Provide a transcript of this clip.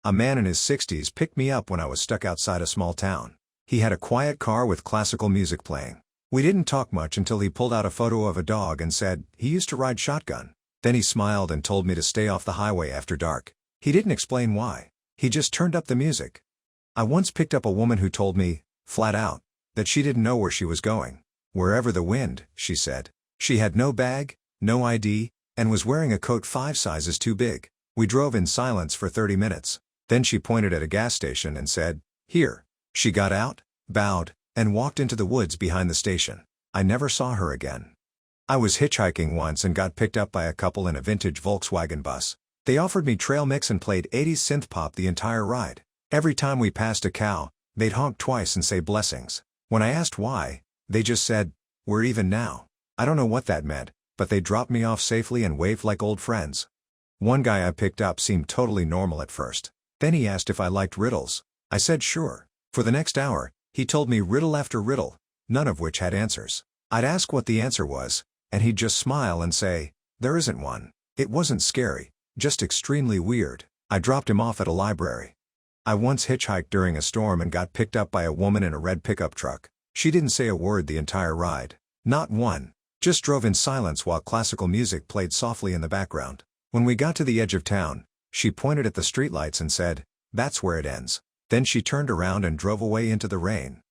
A man in his 60s picked me up when I was stuck outside a small town. He had a quiet car with classical music playing. We didn't talk much until he pulled out a photo of a dog and said he used to ride shotgun. Then he smiled and told me to stay off the highway after dark. He didn't explain why. He just turned up the music. I once picked up a woman who told me, flat out, that she didn't know where she was going. Wherever the wind, she said. She had no bag, no ID, and was wearing a coat 5 sizes too big. We drove in silence for 30 minutes. Then she pointed at a gas station and said, "Here." She got out, bowed, and walked into the woods behind the station. I never saw her again. I was hitchhiking once and got picked up by a couple in a vintage Volkswagen bus. They offered me trail mix and played 80s synth pop the entire ride. Every time we passed a cow, they'd honk twice and say blessings. When I asked why, they just said, "We're even now." I don't know what that meant, but they dropped me off safely and waved like old friends. One guy I picked up seemed totally normal at first. Then he asked if I liked riddles. I said sure. For the next hour, he told me riddle after riddle, none of which had answers. I'd ask what the answer was, and he'd just smile and say, "There isn't one." It wasn't scary, just extremely weird. I dropped him off at a library. I once hitchhiked during a storm and got picked up by a woman in a red pickup truck. She didn't say a word the entire ride. Not one. Just drove in silence while classical music played softly in the background. When we got to the edge of town, she pointed at the streetlights and said, "That's where it ends." Then she turned around and drove away into the rain.